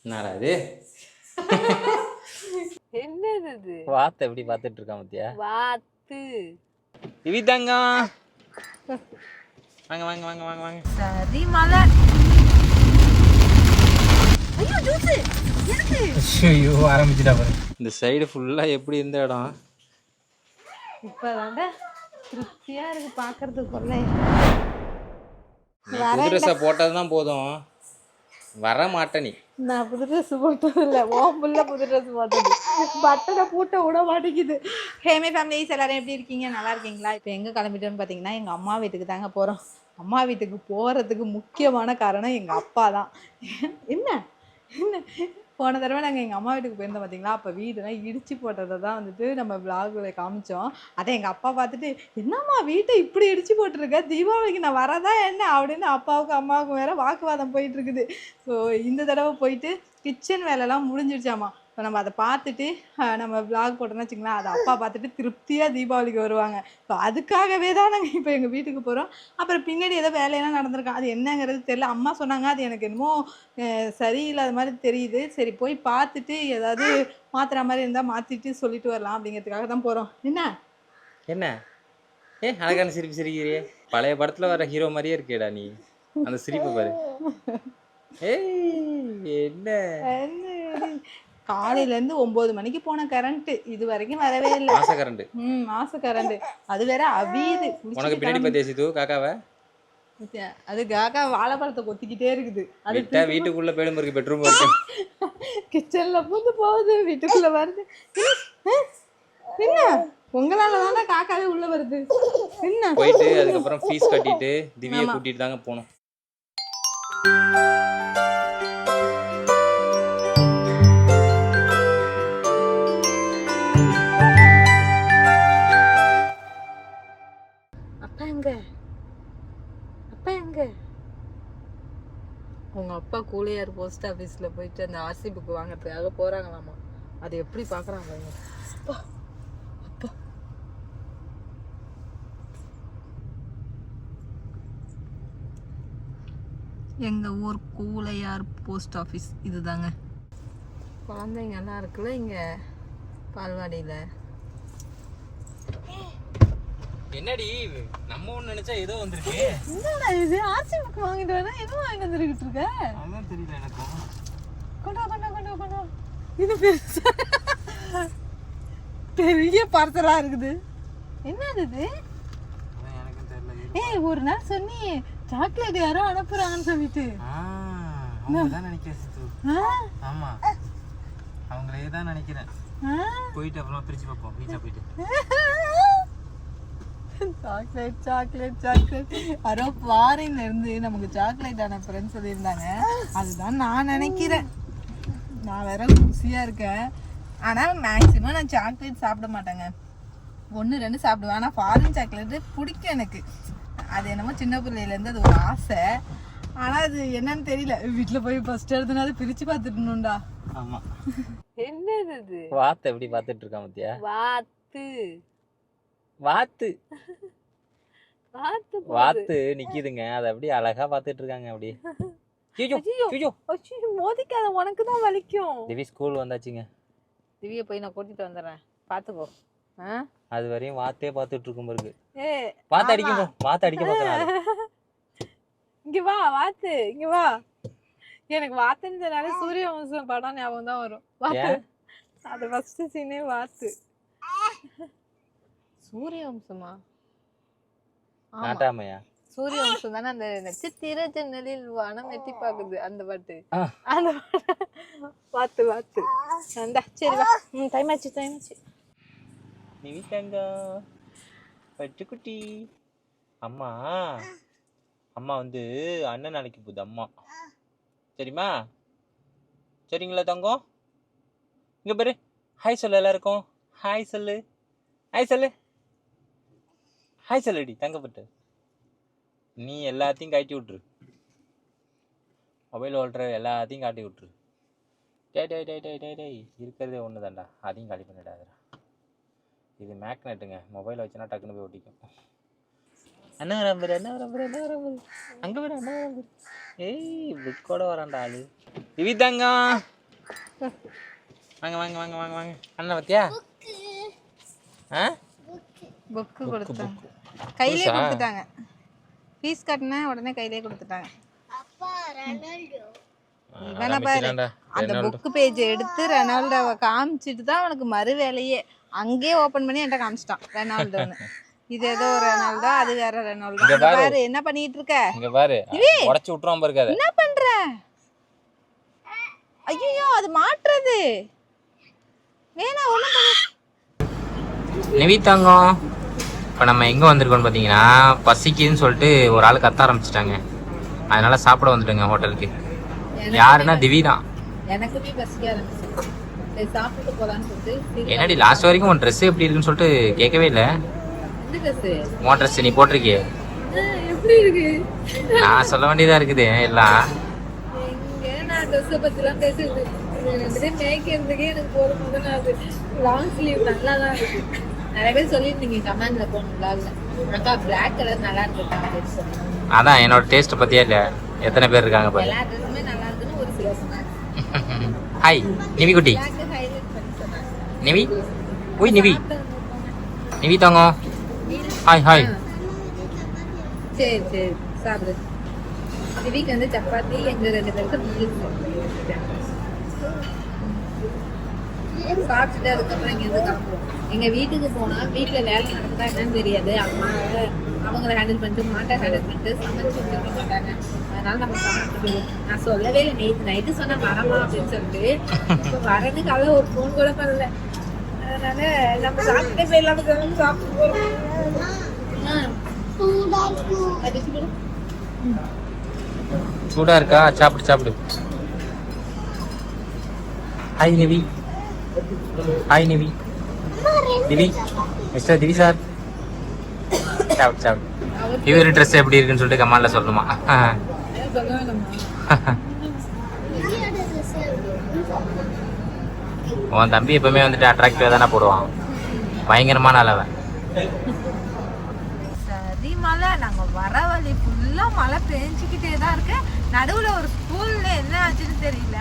என்னடா இது? என்னது இது? வாத்து எப்படி பார்த்துட்டு இருக்கா மத்தியா? வாத்து. இவிதாங்க. வாங்க வாங்க வாங்க வாங்க வாங்க. சரி மலை. ஐயோ ஜூஸ். எனக்கு. ஐயோ ஆரம்பிச்சிட்டா பாரு. இந்த சைடு ஃபுல்லா எப்படி இருந்த இடம்? இப்பதாங்க திருப்தியா இருக்கு பாக்குறதுக்குள்ள. புது ட்ரெஸ்ஸை போட்டது தான் போதும், வர மாட்டே நீ. நான் புது ட்ரெஸ் போட்டது இல்லை, ஓம்புள்ள புது ட்ரெஸ் போட்டது. பட்டனை பூட்ட விட மாட்டேங்குது. ஹேமே ஃபேமிலிஸ் எல்லாரும் எப்படி இருக்கீங்க? நல்லா இருக்கீங்களா? இப்போ எங்கே கிளம்பிட்டோன்னு பார்த்தீங்கன்னா எங்கள் அம்மா வீட்டுக்கு தாங்க போகிறோம். அம்மா வீட்டுக்கு போகிறதுக்கு முக்கியமான காரணம் எங்கள் அப்பா தான். என்ன என்ன போன தடவை நாங்கள் எங்கள் அம்மா வீட்டுக்கு போயிருந்தோம் பார்த்தீங்களா, அப்போ வீடெல்லாம் இடிச்சு போட்டதை தான் வந்துட்டு நம்ம விளாகில் காமிச்சோம். அதை எங்கள் அப்பா பார்த்துட்டு, என்னம்மா வீட்டை இப்படி இடிச்சு போட்டிருக்க, தீபாவளிக்கு நான் வரதா என்ன அப்படின்னு அப்பாவுக்கும் அம்மாவுக்கும் வேறு வாக்குவாதம் போயிட்டுருக்குது. ஸோ இந்த தடவை போயிட்டு கிச்சன் வேலைலாம் முடிஞ்சிருச்சாம்மா. இப்போ நம்ம அதை பார்த்துட்டு நம்ம விளாக் போட்டோம்னு வச்சுங்களேன், அதை அப்பா பார்த்துட்டு திருப்தியாக தீபாவளிக்கு வருவாங்க. ஸோ அதுக்காகவே தான் நாங்கள் இப்போ எங்கள் வீட்டுக்கு போகிறோம். அப்புறம் பின்னாடி ஏதோ வேலையெல்லாம் நடந்திருக்கோம், அது என்னங்கிறது தெரியல. அம்மா சொன்னாங்க அது எனக்கு என்னமோ சரியில்லாத மாதிரி தெரியுது, சரி போய் பார்த்துட்டு ஏதாவது மாற்றுற மாதிரி இருந்தால் மாற்றிட்டு சொல்லிட்டு வரலாம் அப்படிங்கிறதுக்காக தான் போகிறோம். என்ன என்ன அழகான சிரிப்பு சிரிக்கிறியே, பழைய படத்தில் வர ஹீரோ மாதிரியே இருக்கேடா நீ. அந்த சிரிப்பு பாரு. என்ன காலையிலேருந்து 9 மணிக்கு போன கரண்ட்டு இது வரைக்கும் வரவே இல்லை. மாச கரண்ட். மாச கரண்ட். அது வேற அவியுது. உனக்கு பின்னாடி பத்தியாச்சு தூ காக்காவை. அது காக்கா வாழைப்பழத்தை கொத்திக்கிட்டே இருக்குது. அது வீட்டுக்குள்ள போயிடும் இருக்கு, பெட்ரூம் வரைக்கும். கிச்சன்ல பூந்து போகுது, வீட்டுக்குள்ள வருது. என்ன உங்களால தானே காக்காவே உள்ள வருது. என்ன போயிட்டு அதுக்கப்புறம் ஃபீஸ் கட்டிட்டு திவ்யா கூட்டிட்டு தாங்க போனோம். உங்க அப்பா கூலியார் போஸ்ட் ஆஃபீஸில் போயிட்டு அந்த ஆர்சி புக் வாங்கிறதுக்காக போகிறாங்களாமா. அதை எப்படி பார்க்குறாங்க அப்பா. அப்பா எங்கள் ஊர் கூலையார் போஸ்ட் ஆஃபீஸ் இதுதாங்க. குழந்தைங்கெல்லாம் இருக்குல்ல இங்கே பால்வாடியில். என்னடி நம்ம ஒண்ணு நினைச்சா ஏதோ வந்திருக்கு. என்னடா இது ஆர்சி புக் வாங்கிட்டு வரேன், எதுவும் வாங்கிட்டு வந்துருக்கிட்டு இருக்க? அதான் தெரியல எனக்கும். கொண்டா இது பெரிய பார்சலா இருக்குது. என்னது இது? எனக்கும் தெரியல. ஏய் ஒரு நாள் சொன்னி சாக்லேட் யாரோ அனுப்புறாங்கன்னு சொல்லிட்டு. அவங்க தான் நினைக்கிறேன். ஆமா அவங்களே தான் நினைக்கிறேன். போயிட்டு அப்புறம் பிரிச்சு பார்ப்போம் வீட்டுல போயிட்டு. சாக்லேட் யாரோ ஃபாரின்ல இருந்து நமக்கு சாக்லேட் அனுப்புறேன்னு சொல்லியிருந்தாங்க. அதுதான் நான் நினைக்கிறேன். நான் வேற குசியா இருக்கேன். ஆனால் மேக்சிமம் நான் சாக்லேட் சாப்பிட மாட்டேங்க, 1-2 சாப்பிடுவேன். ஆனால் ஃபாரின் சாக்லேட்டு பிடிக்கும் எனக்கு. அது என்னமோ சின்ன பிள்ளையிலேருந்து அது ஒரு ஆசை. ஆனால் அது என்னன்னு தெரியல. வீட்டில் போய் ஃபர்ஸ்ட் எடுத்துனா அது பிரித்து பார்த்துட்டுணும்டா. ஆமாம். என்னது இது? வாத்து எப்படி பார்த்துட்டு இருக்கா மத்தியா? வாத்து வாத்து நிக்குதுங்க, அதை அப்படியே அழகா பார்த்துட்டு இருக்காங்க. அப்படியே மோதிக்காத, உனக்கு தான் வலிக்கும். திவி ஸ்கூல் வந்தாச்சுங்க. திவியை போய் நான் கூட்டிட்டு வந்துடுறேன், பாத்துக்கோ. அது வரையும் வாத்தே பார்த்துட்டு இருக்கும் இருக்கு. வாத்து அடிக்கும், வாத்து அடிக்க பார்க்கறாங்க. இங்க வா வாத்து, இங்க வா. எனக்கு வாத்துன்னு சொன்னாலே சூரியவம்சம் படம் ஞாபகம் தான் வரும். வாத்து அது ஃபர்ஸ்ட் சீனே வாத்து. சூரியவம்சமா? நாட்டாமையா? சூரியவம்சம் தானே. அந்த நட்சத்திர ஜன்னலில் வானம் எட்டி பாக்குது அந்த பாட்டு. அந்த வாத்து வாத்து. சரி வா, டைம் ஆச்சு. நிவிதங்க பட்டுக்குட்டி. அம்மா வந்து அண்ணன் நாளைக்கு போகுது அம்மா, சரிம்மா? சரிங்களா தங்கம்? இங்க பாரு, ஹாய் சொல்லு எல்லாருக்கும். ஹாய் சொல்லு, ஹாய் சொல்லு, ஹாய் சொல்லுடி தங்கப்பட்டு. நீ எல்லாத்தையும் காட்டி விட்ரு, மொபைல் ஓட்டுற எல்லாத்தையும் காட்டி விட்ரு. டே இருக்கிறதே ஒன்று தான்டா, அதையும் காலி பண்ணிடாதடா. இது மேக்னெட்டுங்க, மொபைல் வச்சுன்னா டக்குன்னு போய் ஒட்டிக்கும். அண்ணா வரம்பரு அங்கே வர அண்ணா வரம்பரு. ஏய் புக்கோட வரான்டா ஆளு. இவிதாங்க வாங்க வாங்க வாங்க வாங்க வாங்க அண்ணா பத்தியா ஆ புக்கு கொடுத்தாங்க, கையிலே கொடுத்துட்டாங்க. ஃபீஸ் கட்டினா உடனே கையிலே கொடுத்துட்டாங்க. இவனை பாரு, அந்த புக்கு பேஜ் எடுத்து ரெனால்டோவை காமிச்சிட்டு தான் அவனுக்கு மறு வேலையே. அங்கேயே ஓபன் பண்ணி என்கிட்ட காமிச்சிட்டான் ரெனால்டோன்னு. இது ஏதோ ரெனால்டோ, அது வேற ரெனால்டோ. பாரு என்ன பண்ணிட்டு இருக்க, இங்க பாரு, உடைச்சு விட்டுறோம் பாருங்க. அதை என்ன பண்ற? ஐயோ அது மாட்டுறது வேணா ஒண்ணும் பண்ண. நிவிதாங்கம், இப்போ நம்ம எங்கே வந்திருக்கோம்னு பார்த்தீங்கன்னா, பசிக்குதுன்னு சொல்லிட்டு ஒரு ஆள் கத்த ஆரம்பிச்சிட்டாங்க. அதனால சாப்பிட வந்துட்டோங்க ஹோட்டலுக்கு. யாருன்னா திவி தான். எனக்குமே பசிக்க ஆரம்பிச்சு, சாப்பிட்டு போலான்னு சொல்லிட்டு. என்னடி லாஸ்ட் வரைக்கும் உன் ட்ரெஸ் எப்படி இருக்குன்னு சொல்லிட்டு கேட்கவே இல்லை. உன் ட்ரெஸ் நீ போட்டிருக்கியே எப்படி இருக்கு? நான் சொல்ல வேண்டியதா இருக்குது எல்லாம். நான் ட்ரெஸ் பத்திலாம் பேசுறது மேய்க்கிறதுக்கே எனக்கு போதும். முதல்ல அது லாங் ஸ்லீவ் நல்லா தான் இருக்கு. நிறைய பேர் சொல்லியிருந்தீங்க கமெண்ட்ல போகணும்ல, அக்கா பிளாக் கலர் நல்லா இருக்கு. அதான் என்னோட டேஸ்ட் பத்தியா இல்ல, எத்தனை பேர் இருக்காங்க பாரு. எல்லா ட்ரெஸ்ஸுமே நல்லா இருக்குன்னு ஒரு சிலர் சொன்னாங்க. ஹாய் நிவி குட்டி. நிவி, ஓய் நிவி, நிவி தாங்க. Hi hi. சரி சரி சாப்பிடு. நிவிக்கு வந்து சப்பாத்தி, எங்க 2 பேருக்கு சாப்பிட்டுட்டு அதுக்கப்புறம் இங்க இருந்து கிளம்புவோம். எங்க வீட்டுக்கு போனா வீட்டுல வேலை நடக்குதா என்னன்னு தெரியாது. அம்மா அவங்கள ஹேண்டில் பண்ணிட்டு, மாட்டை ஹேண்டில் பண்ணிட்டு சமைச்சு கொடுக்க மாட்டாங்க. அதனால நம்ம சாப்பிட்டு போயிடுவோம். நான் சொல்லவே இல்லை, நேற்று நைட்டு சொன்ன வரமா அப்படின்னு சொல்லிட்டு. இப்போ வரன்னு காலைல ஒரு ஃபோன் கூட பண்ணல. அதனால நம்ம சாப்பிட்டே போயிடலாம். சாப்பிட்டு போறோம். சூடா இருக்கா? சாப்பிடு சாப்பிடு. Hi Nivi. Hi Nivi. Divi, mister திவி சார். சாப்பிடு சாப்பிடு. இவரு ட்ரெஸ் எப்படி இருக்குன்னு சொல்லிட்டு கமாண்ட்ல சொல்லணுமா? உன் தம்பி எப்பவுமே வந்துட்டு அட்ராக்டிவா தானே போடுவான். பயங்கரமான அளவன். சரி மழை, நாங்க வர வழி ஃபுல்லா மழை பெஞ்சிக்கிட்டே தான் இருக்கு. நடுவுல ஒரு ஸ்கூல்ல என்ன ஆச்சுன்னு தெரியல,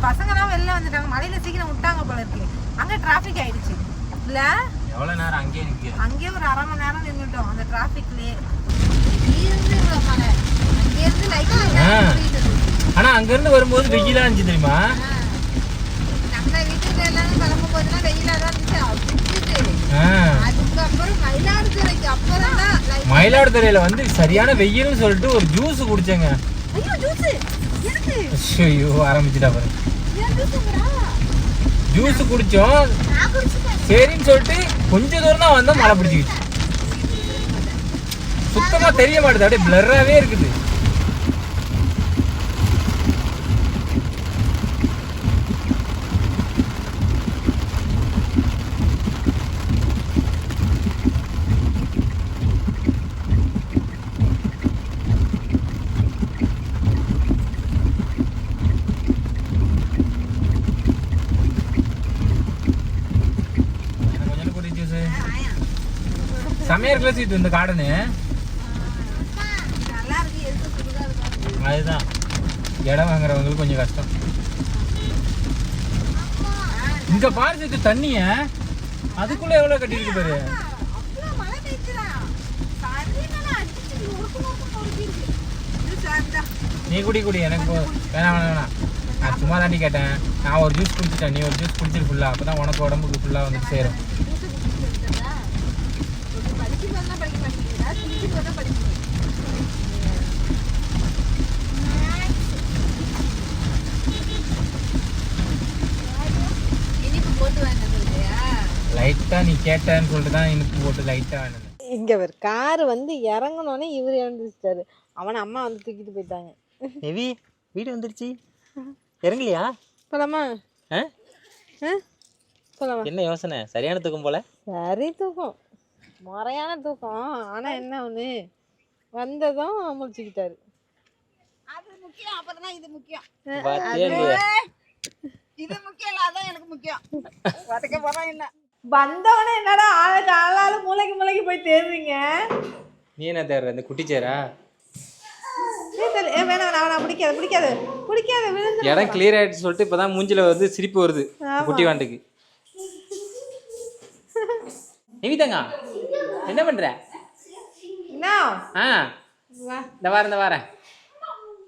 பசங்கலாம் வெளில வந்துட்டாங்க. மழையில சீக்கிரம் விட்டாங்க போல இருக்கு. அங்க டிராபிக் ஆயிடுச்சு இல்ல? எவ்வளவு நேரம் அங்கேயே நிக்குது? அங்கேயே ஒரு 1/2 மணி நேரம் நின்னுட்டோம் அந்த டிராபிக்லயே. மழை அங்கே இருந்து ஆனா அங்க இருந்து வரும்போது வெயிலா இருந்துச்சு தெரியுமா? நம்ம வீட்டுல எல்லாரும் கிளம்பும் போதுன்னா வெயிலா தான் இருந்துச்சு. அதுக்கப்புறம் மயிலாடுதுறைக்கு அப்புறம் தான், மயிலாடுதுறையில வந்து சரியான வெயில்னு சொல்லிட்டு ஒரு ஜூஸ் குடிச்சேங்க. ஐயோ ஜூஸ் எனக்கு, ஐயோ ஆரம்பிச்சிட்டா பாரு. ஜூஸ் குடிச்சோம், சரின்னு சொல்லிட்டு கொஞ்ச தூரம் தான் வந்தோம், மழை பிடிச்சிக்கிச்சு. சுத்தமா தெரிய மாட்டேது, அப்படியே பிளர்ராவே இருக்குது. செமையா இருக்குல்ல சீட்டு இந்த கார்டனு. அதுதான் இடம் வாங்குறவங்களுக்கு கொஞ்சம் கஷ்டம். இங்க பாரு சீட்டு தண்ணிய, அதுக்குள்ள எவ்வளவு கட்டி இருக்கு பாரு. நீ குடி குடி, எனக்கு வேணாம் வேணாம் வேணாம். நான் சும்மா தாண்டி கேட்டேன். நான் ஒரு ஜூஸ் குடிச்சிட்டேன், நீ ஒரு ஜூஸ் குடிச்சிரு ஃபுல்லா. அப்பதான் உனக்கு உடம்புக்கு ஃபுல்லா வந்து சேரும். லைட்டா நீ கேட்டேன்னு சொல்லிட்டு தான் இனிப்பு போட்டு லைட்டா வேணும். இங்க ஒரு கார் வந்து இறங்கணும்னே இவர் இறந்துட்டாரு. அவனை அம்மா வந்து தூக்கிட்டு போயிட்டாங்க. நெவி வீடு வந்துருச்சு, இறங்கலையா? போலாமா? போலாமா? என்ன யோசனை? சரியான தூக்கம் போல. சரி தூக்கம், முறையான தூக்கம். ஆனா என்ன ஒண்ணு, வந்ததும் முடிச்சுக்கிட்டாரு. அது முக்கியம், அப்புறம் தான் இது முக்கியம். இது முக்கியம் இல்ல, அதான் எனக்கு முக்கியம். வதக்க போறோம் என்ன வந்தவனே என்னடா ஆளாளு மூளைக்கு மூளைக்கு போய் தேடுறீங்க. நீ என்ன தேடுற? இந்த குட்டி சேரா வேணாம் வேணாம் பிடிக்காது பிடிக்காது பிடிக்காது விழுந்து இடம் கிளியர் ஆயிடுச்சு சொல்லிட்டு இப்பதான் மூஞ்சில வந்து சிரிப்பு வருது குட்டி வாண்டுக்கு. நிவிதங்க என்ன பண்ற? இந்த வாரேன்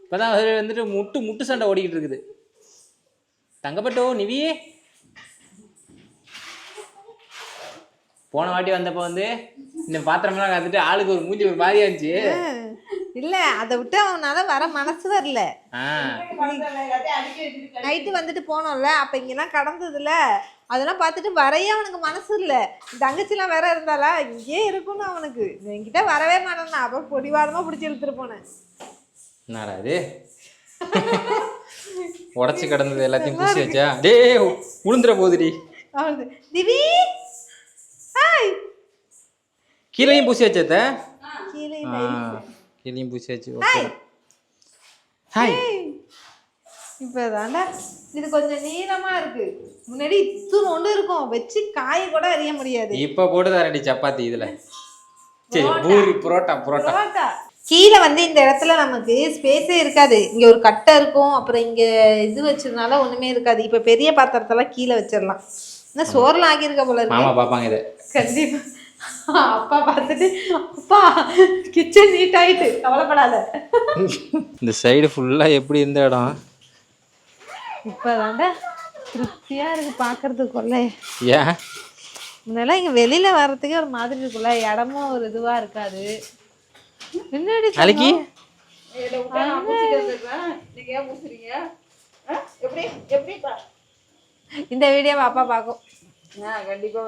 இப்பதான் வந்துட்டு முட்டு சண்டை ஓடிக்கிட்டு இருக்குது. தங்கப்பட்டோ நிவி போன வாட்டி வந்தப்போ வந்து இந்த பாத்திரம்லாம் கத்துட்டு ஆளுக்கு ஒரு மூஞ்சி ஒரு மாதிரியா இருந்துச்சு. இல்ல அதை விட்டு அவனால வர மனசு வரல. நைட்டு வந்துட்டு போனோம்ல அப்ப இங்கெல்லாம் கடந்ததுல அதெல்லாம் பார்த்துட்டு வரையே அவனுக்கு மனசு இல்ல. தங்கச்சிலாம் வேற இருந்தாலா இங்கே இருக்கும்னு அவனுக்கு என்கிட்ட வரவே மாட்டேன்னா அப்ப பொடிவாரமா பிடிச்சி இழுத்துட்டு போனேன். என்னடா இது உடச்சு கிடந்தது எல்லாத்தையும் பூசி வச்சா டே உளுந்துற போகுதுடி. திவி கீழையும் பூசி வச்சத கீழையும் பூசி வச்சு. ஹாய் இப்பதாண்டா இது கொஞ்சம் நீளமா இருக்கு. முன்னாடி ஒண்ணு இருக்கும் வச்சு காய கூட அறிய முடியாது. இப்ப போட்டு தரடி சப்பாத்தி இதுல. சரி பூரி புரோட்டா. கீழே வந்து இந்த இடத்துல நமக்கு ஸ்பேஸே இருக்காது. இங்க ஒரு கட்டை இருக்கும், அப்புறம் இங்க இது வச்சதுனால ஒண்ணுமே இருக்காது. இப்ப பெரிய பாத்திரத்தெல்லாம் கீழே வச்சிடலாம். இன்னும் சோறுலாம் ஆகியிருக்க போல இருக்கு. மாமா பாப்பாங்க இதை கண்டிப்பா. அப்பா பார்த்துட்டு அப்பா கிச்சன் நீட் ஆயிட்டு கவலைப்படாத. இந்த சைடு ஃபுல்லா எப்படி இருந்த இடம் இப்பதாண்டா திருப்தியா இருக்கு பாக்குறதுக்குள்ள. ஏன் முன்னெல்லாம் இங்க வெளியில வர்றதுக்கே ஒரு மாதிரி இருக்குல்ல, இடமும் ஒரு இதுவா இருக்காது. முன்னாடி இந்த வீடியோ அப்பா பார்க்கும் கண்டிப்பா.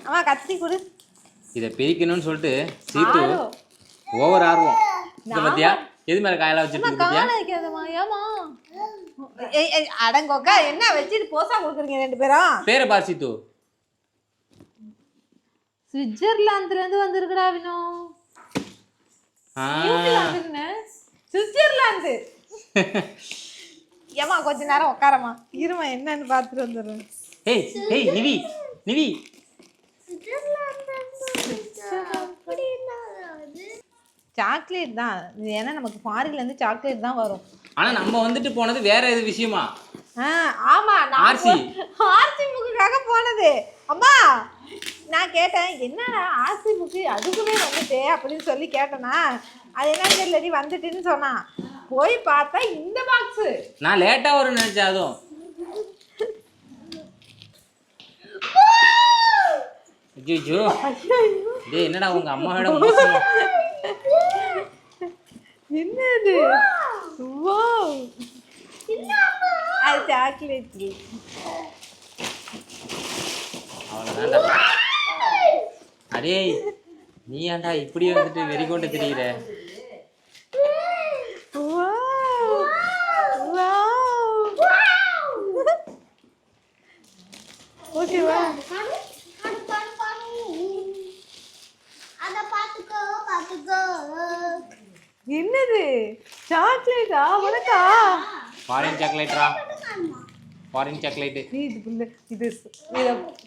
ஆமா கத்தி கொடு. இதை பிரிக்கணும்னு சொல்லிட்டு சீத்து ஓவர் ஆர்வம். இந்த பத்தியா எது மேல காயெல்லாம் வச்சுட்டு அடங்கோக்கா என்ன வச்சுட்டு போசா கொடுக்குறீங்க ரெண்டு பேரும்? பேரை பார் சீத்து. சுவிட்சர்லாந்துல இருந்து வந்திருக்கடா வினோ. சுவிட்சர்லாந்து. ஏமா கொஞ்ச நேரம் உட்காரமா இருமா என்னன்னு பார்த்துட்டு வந்துடுறேன். ஏய் ஏய் நிவி நிவி சாக்லேட் தான். ஏன்னா நமக்கு ஃபாரின்ல இருந்து சாக்லேட் தான் வரும். ஆனா நம்ம வந்துட்டு போனது வேற எது விஷயமா? ஆமா ஆர்சி புக்குக்காக போனது. அம்மா நான் கேட்டேன் என்னடா ஆர்சி புக்கு அதுக்குமே வந்துட்டு அப்படின்னு சொல்லி கேட்டேனா, அது என்னன்னு தெரியலடி வந்துட்டுன்னு சொன்னான். போய் பார்த்தா இந்த பாக்ஸ். நான் லேட்டா வரும் நினைச்சேன். அதுவும் ஐயோ டேய் என்னடா உங்க அம்மாவோட மோசமா என்னது? வாவ் அது சாக்லேட். அவ்வளவுதான்டா. அடே நீ ஏன்டா இப்படி வந்துட்டு வெறி கொண்டு திரியிற? ஓகேவா? என்னது சாக்லேட்டா? உனக்கா? ஃபாரின் சாக்லேட்ரா, ஃபாரின் சாக்லேட். இது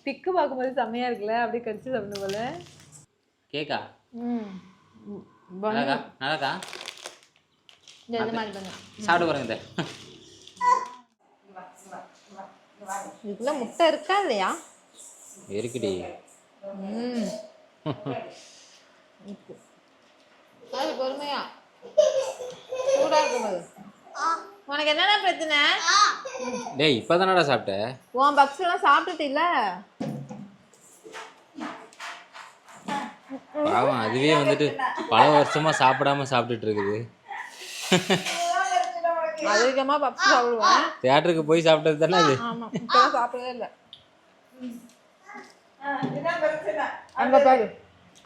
பிக்கு பார்க்கும்போது செம்மையா இருக்குல்ல, அப்படியே கடிச்சு சாப்பிடணும் போல. கேக்கா? நல்லாக்கா நல்லாக்கா சாப்பிட்டு பாருங்க. இதுக்குள்ள முட்டை இருக்கா இல்லையா? இருக்குடி. பொறுமையா சூடா இருக்கும்போது. உனக்கு என்னடா பிரச்சனை? டேய் இப்பதானடா சாப்பிட்ட? உன் பக்ஸ் எல்லாம் சாப்பிட்டுட்டு இல்ல? பாவம் அதுவே வந்துட்டு பல வருஷமா சாப்பிடாம சாப்பிட்டுட்டு இருக்குது. அதிகமா பப்ஸ் சாப்பிடுவேன். தியேட்டருக்கு போய் சாப்பிட்டது தானே அது? ஆமா இப்பதான் சாப்பிடவே இல்லை. அங்க பாரு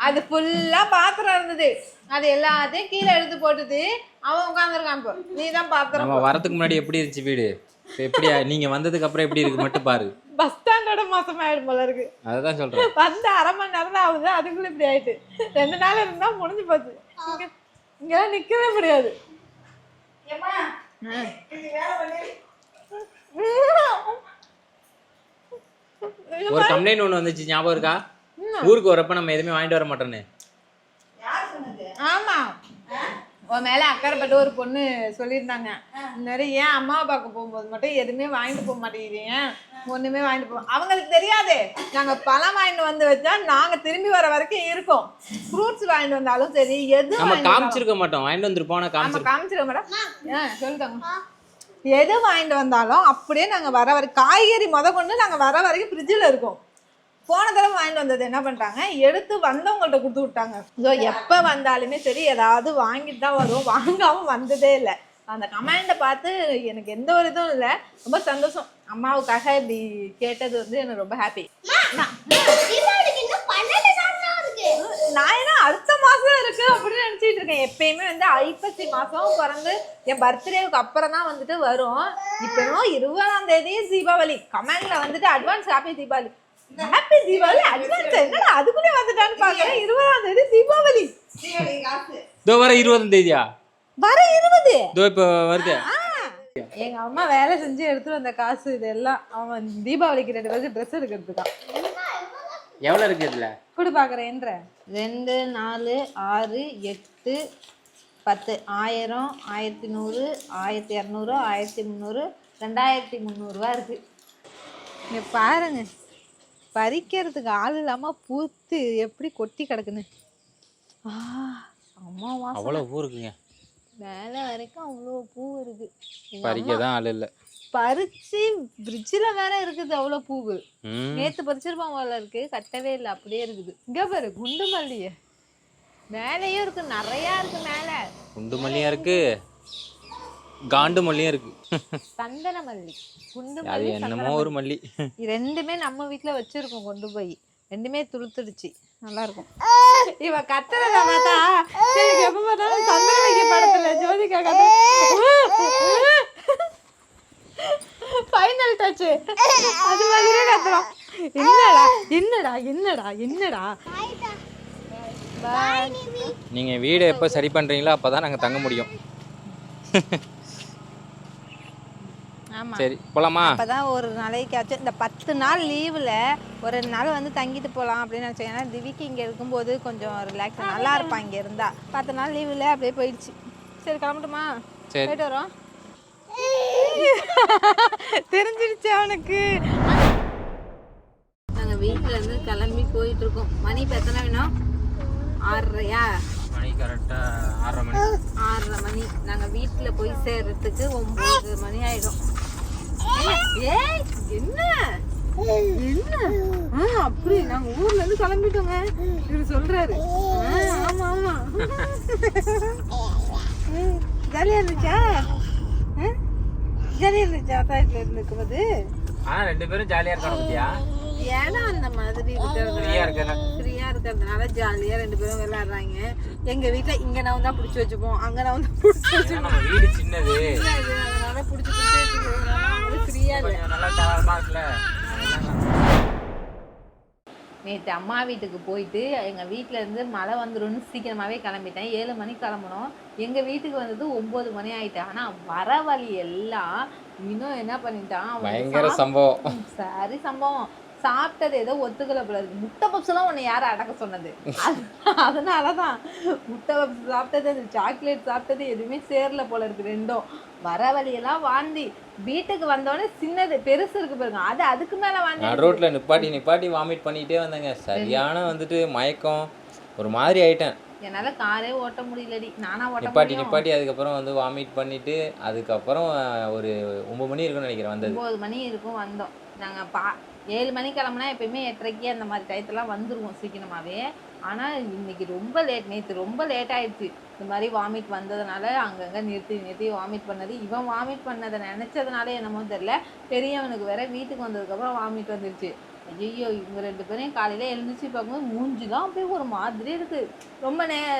அது ஃபுல்லா பாத்திரம் இருந்தது, அது எல்லாத்தையும் கீழே எடுத்து போட்டுட்டு அவன் உட்காந்துருக்கான். இப்போ நீ தான் பாத்திரம். நம்ம வரதுக்கு முன்னாடி எப்படி இருந்துச்சு வீடு, இப்போ எப்படியா நீங்க வந்ததுக்கு அப்புறம் எப்படி இருக்கு மட்டும் பாரு. பஸ் ஸ்டாண்டோட மோசமாயிடும் போல இருக்கு. அதுதான் சொல்றேன். வந்து அரை மணி நேரம் தான் ஆகுது, அதுக்குள்ள இப்படி ஆயிட்டு. 2 நாள் இருந்தா முடிஞ்சு போச்சு. இங்க நிக்கவே முடியாது. ஒரு கம்ப்ளைண்ட் ஒன்று வந்துச்சு ஞாபகம் இருக்கா? ஊருக்கு வரப்ப நம்ம எதுவுமே வாங்கிட்டு வர மாட்டோன்னு. உன் மேலே அக்கறைப்பட்டு ஒரு பொண்ணு சொல்லியிருந்தாங்க, இந்த மாதிரி ஏன் அம்மாவை பார்க்க போகும்போது மட்டும் எதுவுமே வாங்கிட்டு போக மாட்டேங்கிறீங்க, ஒன்றுமே வாங்கிட்டு போவோம். அவங்களுக்கு தெரியாது, நாங்கள் பழம் வாங்கிட்டு வந்து வச்சா நாங்கள் திரும்பி வர வரைக்கும் இருக்கோம். ஃப்ரூட்ஸ் வாங்கிட்டு வந்தாலும் சரி, எது காமிச்சிருக்க மாட்டோம், வாங்கிட்டு வந்துருப்போம். நம்ம காமிச்சிருக்க மாட்டோம். சொல்லிட்டாங்க, எது வாங்கிட்டு வந்தாலும் அப்படியே நாங்கள் வர வரைக்கும், காய்கறி கொண்டு நாங்கள் வர வரைக்கும் ஃப்ரிட்ஜில் இருக்கோம். போன தடவை வாங்கிட்டு வந்தது என்ன பண்ணிட்டாங்க, எடுத்து வந்தவங்கள்ட்ட கொடுத்து விட்டாங்க. ஸோ எப்போ வந்தாலுமே சரி ஏதாவது வாங்கிட்டு தான் வரும், வாங்காமல் வந்ததே இல்லை. அந்த கமெண்டை பார்த்து எனக்கு எந்த ஒரு இதுவும் இல்லை, ரொம்ப சந்தோஷம். அம்மாவுக்காக இப்படி கேட்டது வந்து எனக்கு ரொம்ப ஹாப்பி. நான் ஏன்னா அடுத்த மாதம் இருக்கு அப்படின்னு நினச்சிட்டு இருக்கேன். எப்பயுமே வந்து ஐப்பசி மாதம் பிறந்து என் பர்த்டேவுக்கு அப்புறம் தான் வந்துட்டு வரும். இப்போ 20ஆம் தேதி தீபாவளி. கமெண்ட்ல வந்துட்டு advance happy Deepavali, happy Deepavali advance. என்னடா அதுக்குள்ளே வந்துட்டான்னு பார்க்குறேன். 20ஆம் தேதி தீபாவளி. இதோ வர 20ஆம் தேதியா? வர 20. இதோ இப்போ வருது. எங்க அம்மா வேலை செஞ்சு எடுத்துட்டு வந்த காசு இதெல்லாம். அவன் தீபாவளிக்கு 2 பேருக்கு ட்ரெஸ் எடுக்கிறதுக்கான். எவ்வளோ இருக்கு இதில்? கூட பார்க்குறேன்ற 2 4 6 8 10 1000 1100 1200 1300 2300 ரூபா இருக்கு. இங்க பாருங்க, பறிக்கிறதுக்கு ஆள் இல்லாம பூத்து எப்படி கொட்டி கிடக்குன்னு. அம்மா வாசம். அவ்வளோ பூ இருக்குங்க மேலே வரைக்கும், அவ்வளோ பூ இருக்கு. பறிக்க தான் ஆள் இல்லை. பறிச்சு ஃப்ரிட்ஜில் வேற இருக்குது அவ்வளோ பூவு. நேற்று பறிச்சிருப்பான் போல இருக்கு, கட்டவே இல்லை, அப்படியே இருக்குது. இங்கே பாரு குண்டு மல்லியை மேலேயும் இருக்கு, நிறையா இருக்கு மேலே. குண்டு மல்லியா இருக்கு, காண்டு மல்லியும் இருக்கு, சந்தன மல்லி, குண்டு அது மல்லி, என்னமோ ஒரு மல்லி. ரெண்டுமே நம்ம வீட்டில் வச்சிருக்கோம் கொண்டு போய். ரெண்டுமே துளுத்துடுச்சு, நல்லா இருக்கும். இவ கத்துறத பார்த்தா எனக்கு எப்ப பார்த்தாலும் சந்திரமுகி படத்துல ஜோதிகா கத்து ஃபைனல் டச் அது மாதிரியே கத்துறோம். என்னடா என்னடா என்னடா என்னடா. நீங்க வீடு எப்போ சரி பண்றீங்களோ அப்பதான் நாங்க தங்க முடியும். ஆமா சரி போலாமா? அப்பதான் ஒரு நாளைக்காச்சும் இந்த 10 நாள் லீவில் ஒரு 2 நாள் வந்து தங்கிட்டு போகலாம் அப்படின்னு நினச்சேன். ஏன்னா திவிக்கு இங்கே இருக்கும்போது கொஞ்சம் ரிலாக்ஸ் நல்லா இருப்பான் இங்கே இருந்தா. 10 நாள் லீவில் அப்படியே போயிடுச்சு. சரி கிளம்பட்டுமா? சரி போயிட்டு வரோம். தெரிஞ்சிடுச்சு அவனுக்கு. நாங்கள் வீட்டில் இருந்து கிளம்பி போயிட்டு இருக்கோம். மணி இப்போ எத்தனை வேணும்? 6:30. மணி கரெக்டாக 6:30 மணி. 6:30 மணி. நாங்கள் வீட்டில் போய் சேர்றதுக்கு 9 மணி ஆயிடும். ஏய் என்ன என்ன அப்படி நாங்கள் ஊர்ல இருந்து கிளம்பிட்டோங்க இவர் சொல்றாரு. ஆமா ஆமா ஜாலியா இருந்துச்சா? ஜாலியா இருந்துச்சா தாயத்துல இருந்துக்கும்போது? ரெண்டு பேரும் ஜாலியா இருக்காங்க பத்தியா? ஏன்னா அந்த மாதிரி ஃப்ரீயா இருக்கிறதுனால ஜாலியா 2 பேரும் விளையாடுறாங்க. எங்க வீட்டுல இங்க நான் தான் புடிச்சு வச்சுப்போம், அங்க நான் தான் புடிச்சு வச்சுப்போம். வீடு சின்னது அதனால புடிச்சு வச்சுக்கோங்க. ஃப்ரீயா நல்லா தாராளமா இருக்குல்ல. நேற்று அம்மா வீட்டுக்கு போயிட்டு எங்கள் வீட்டிலேருந்து மழை வந்துடும்னு சீக்கிரமாகவே கிளம்பிட்டேன். 7 மணிக்கு கிளம்பணும். எங்கள் வீட்டுக்கு வந்தது 9 மணி ஆகிட்டேன். ஆனால் வர வழி எல்லாம் இன்னும் என்ன பண்ணிட்டான், பயங்கர சம்பவம். சரி சம்பவம். சாப்பிட்டது ஏதோ ஒத்துக்கலை போல இருக்கு. முட்டை பப்ஸ்லாம் உன்னை யாரும் அடக்க சொன்னது? அதனால தான் முட்டை பப்ஸ் சாப்பிட்டது, அந்த சாக்லேட் சாப்பிட்டது எதுவுமே சேரல போல இருக்கு ரெண்டும். வர வழியெல்லாம் வாந்தி. வீட்டுக்கு வந்தோடனே சின்னது பெருசு இருக்கு பாருங்க, அது அதுக்கு மேலே வாந்தி. ரோட்ல நிப்பாட்டி வாமிட் பண்ணிட்டே வந்தேங்க. சரியான வந்துட்டு மயக்கம், ஒரு மாதிரி ஆயிட்டேன். என்னால் காரே ஓட்ட முடியலடி. நானா நிப்பாட்டி அதுக்கப்புறம் வந்து வாமிட் பண்ணிட்டு அதுக்கப்புறம் ஒரு 9 மணி இருக்குன்னு நினைக்கிறேன் வந்தது. 9 மணி இருக்கும் வந்தோம். நாங்கள் 7 மணிக்கு கிளம்புனா எப்பயுமே 8:30 அந்த மாதிரி டயத்துலாம் வந்துடுவோம் சீக்கிரமாகவே. ஆனால் இன்னைக்கு ரொம்ப லேட். நேற்று ரொம்ப லேட் ஆயிடுச்சு. இந்த மாதிரி வாமிட் வந்ததுனால அங்கங்கே நிறுத்தி வாமிட் பண்ணது. இவன் வாமிட் பண்ணதை நினச்சதுனால என்னமோ தெரில, பெரியவனுக்கு வேற வீட்டுக்கு வந்ததுக்கப்புறம் வாமிட் வந்துடுச்சு. ஐயோ இவங்க 2 பேரையும் காலையில் எழுந்திரிச்சு பார்க்கும்போது மூஞ்சிலாம் அப்படியே ஒரு மாதிரி இருக்குது.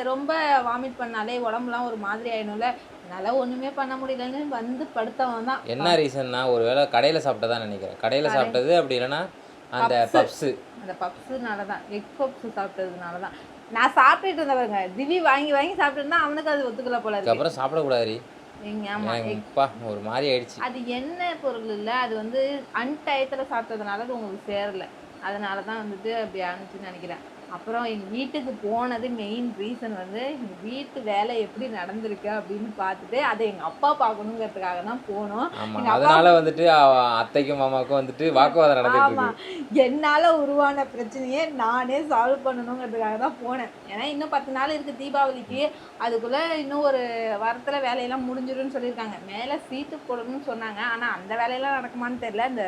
ரொம்ப வாமிட் பண்ணாலே உடம்புலாம் ஒரு மாதிரி ஆயிடும்ல. அதனால ஒன்றுமே பண்ண முடியலன்னு வந்து படுத்தவன் தான். என்ன ரீசன்னா, ஒரு வேளை கடையில் சாப்பிட்டதான் நினைக்கிறேன். கடையில் சாப்பிட்டது, அப்படி இல்லைன்னா அந்த பப்ஸுனால தான், எக் பப்ஸு சாப்பிட்டதுனால தான். நான் சாப்பிட்டுட்டு இருந்தவங்க திவி வாங்கி சாப்பிட்டுருந்தா அவனுக்கு அது ஒத்துக்கல போல இருக்கு. அப்புறம் சாப்பிடக்கூடாது. ஒரு மாதிரி ஆயிடுச்சு. அது என்ன பொருள் இல்லை, அது வந்து அன்டயத்தில் சாப்பிட்டதுனால அது உங்களுக்கு சேரல. அதனால தான் வந்துட்டு அப்படி ஆனிச்சுன்னு நினைக்கிறேன். அப்புறம் எங்கள் வீட்டுக்கு போனது மெயின் ரீசன் வந்து எங்கள் வீட்டு வேலை எப்படி நடந்திருக்கு அப்படின்னு பார்த்துட்டு அதை எங்கள் அப்பா பார்க்கணுங்கிறதுக்காக தான் போனோம். அதனால வந்துட்டு அத்தைக்கும் மாமாவுக்கும் வந்துட்டு வாக்குவாதம் நடந்துட்டு ஆமாம், என்னால் உருவான பிரச்சனையே நானே சால்வ் பண்ணணுங்கிறதுக்காக தான் போனேன். ஏன்னா இன்னும் 10 நாள் இருக்குது தீபாவளிக்கு, அதுக்குள்ளே இன்னும் ஒரு வாரத்தில் வேலையெல்லாம் முடிஞ்சிடும்னு சொல்லியிருக்காங்க. மேலே சீட்டு போடணும்னு சொன்னாங்க, ஆனால் அந்த வேலையெல்லாம் நடக்குமான்னு தெரியல. இந்த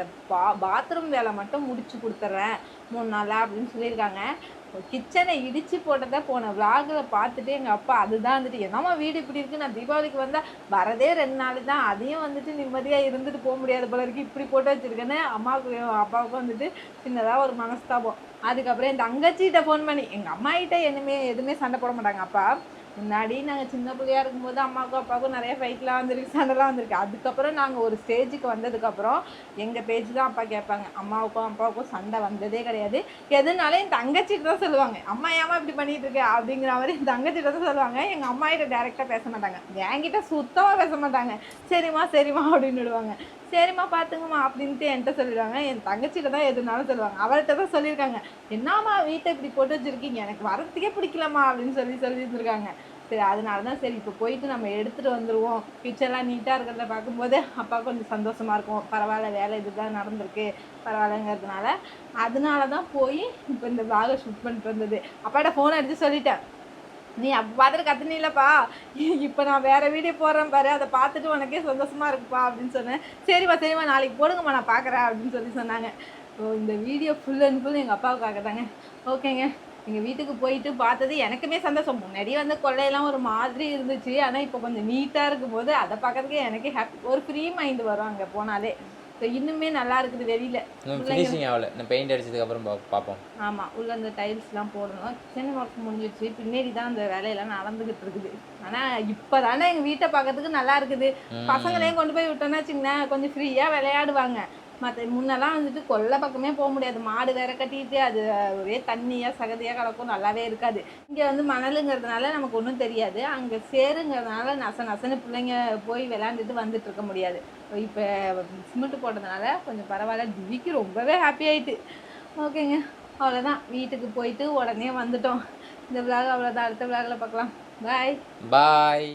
பாத்ரூம் வேலை மட்டும் முடிச்சு கொடுத்துட்றேன் 3 நாளாக அப்படின்னு சொல்லியிருக்காங்க. கிச்சனை இடிச்சு போட்டதை போன விளாகில் பார்த்துட்டு எங்கள் அப்பா அதுதான் வந்துட்டு என்னம்மா வீடு இப்படி இருக்குது, நான் தீபாவளிக்கு வந்தால் வரதே 2 நாள் தான், அதையும் வந்துட்டு நிம்மதியாக இருந்துட்டு போக முடியாது போல இருக்குது, இப்படி போட்டு வச்சுருக்கேன்னு அம்மாவுக்கும் அப்பாவுக்கும் வந்துட்டு சின்னதாக ஒரு மனஸ்தாபம். அதுக்கப்புறம் என் தங்கச்சிகிட்ட ஃபோன் பண்ணி, எங்கள் அம்மாகிட்ட எதுவுமே சண்டை போட மாட்டாங்க அப்பா. முன்னாடி நாங்கள் சின்ன பிள்ளையா இருக்கும்போது அம்மாவுக்கும் அப்பாவுக்கும் நிறைய ஃபைட்லாம் வந்திருக்கு, சண்டைலாம் வந்திருக்கு. அதுக்கப்புறம் நாங்கள் ஒரு ஸ்டேஜுக்கு வந்ததுக்கப்புறம் எங்கள் பேச்சு தான் அப்பா கேட்பாங்க. அம்மாவுக்கும் அப்பாவுக்கும் சண்டை வந்ததே கிடையாது. எதுனாலும் என் தங்கச்சிட்டு தான் சொல்லுவாங்க, அம்மா ஏமா இப்படி பண்ணிட்டு இருக்க அப்படிங்கிற மாதிரி என் தங்கச்சிட்ட தான் சொல்லுவாங்க. எங்கள் அம்மாகிட்ட டேரெக்டாக பேச மாட்டாங்க, என்கிட்ட சுத்தமாக பேச மாட்டாங்க. சரிம்மா சரிம்மா அப்படின்னு விடுவாங்க. சரிம்மா பார்த்துங்கம்மா அப்படின்ட்டு என்கிட்ட சொல்லிடுவாங்க. என் தங்கச்சிட்ட தான் எதுனாலும் சொல்லுவாங்க. அவர்கிட்ட தான் சொல்லியிருக்காங்க, என்னம்மா வீட்டை இப்படி போட்டு வச்சுருக்கீங்க, எனக்கு வரத்துக்கே பிடிக்கலம்மா அப்படின்னு சொல்லியிருந்துருக்காங்க. சரி, அதனால தான் சரி இப்போ போயிட்டு நம்ம எடுத்துகிட்டு வந்துடுவோம், கிச்சன்லாம் நீட்டாக இருக்கிறத பார்க்கும்போது அப்பா கொஞ்சம் சந்தோஷமாக இருக்கும். பரவாயில்ல, வேலை இதுதான் நடந்திருக்கு பரவாயில்லங்கிறதுனால அதனால தான் போய் இப்போ இந்த விளாகை ஷூட் பண்ணிட்டு வந்தது. அப்பாட்ட ஃபோன் அடித்து சொல்லிட்டேன், நீ அப்போ பார்த்துட்டு கத்துனீங்களப்பா, இப்போ நான் வேறு வீடியோ போடுறேன் பாரு, அதை பார்த்துட்டு உனக்கே சந்தோஷமாக இருக்குப்பா அப்படின்னு சொன்னேன். சரிம்மா நாளைக்கு போடுங்கம்மா நான் பார்க்குறேன் அப்படின்னு சொன்னாங்க. ஸோ இந்த வீடியோ ஃபுல் அண்ட் ஃபுல் எங்கள் அப்பாவுக்காக தாங்க. ஓகேங்க, எங்கள் வீட்டுக்கு போயிட்டு பார்த்தது எனக்குமே சந்தோஷம். முன்னாடி வந்து கொள்ளையெல்லாம் ஒரு மாதிரி இருந்துச்சு, ஆனால் இப்போ கொஞ்சம் நீட்டாக இருக்கும்போது அதை பார்க்கறதுக்கே எனக்கே ஹாப்பி, ஒரு ஃப்ரீ மைண்டு வரும் அங்கே போனாலே. ஸோ இன்னுமே நல்லா இருக்குது வெளியில். ஃபினிஷிங் ஆகல, நான் பெயிண்ட் அடிச்சதுக்கப்புறம் பார்ப்போம். ஆமாம், உள்ள அந்த டைல்ஸ்லாம் போடணும். கிச்சன் ஒர்க் முடிஞ்சிடுச்சு, பின்னாடி தான் அந்த வேலையெல்லாம் நடந்துக்கிட்டு இருக்குது. ஆனால் இப்போ தானே எங்கள் வீட்டை பார்க்கறதுக்கு நல்லா இருக்குது. பசங்களையும் கொண்டு போய் விட்டோன்னா வச்சுங்களேன், கொஞ்சம் ஃப்ரீயாக விளையாடுவாங்க. மற்ற முன்னெல்லாம் வந்துட்டு கொல்லை பக்கமே போக முடியாது, மாடு வேற கட்டிட்டு அது ஒரே தண்ணியாக சகதியாக கிடக்கும், நல்லாவே இருக்காது. இங்கே வந்து மணலுங்கிறதுனால நமக்கு ஒன்றும் தெரியாது, அங்கே சேருங்கிறதுனால நசன்னு பிள்ளைங்க போய் விளையாண்டுட்டு வந்துட்டு இருக்க முடியாது. இப்போ சிமெண்ட் போட்டதுனால கொஞ்சம் பரவாயில்ல, திவிக்கு ரொம்பவே ஹாப்பி ஆயிட்டு. ஓகேங்க, அவ்வளோதான், வீட்டுக்கு போயிட்டு உடனே வந்துட்டோம். இந்த விளாக் அவ்வளோதான், அடுத்த விளாகில் பார்க்கலாம். பாய்.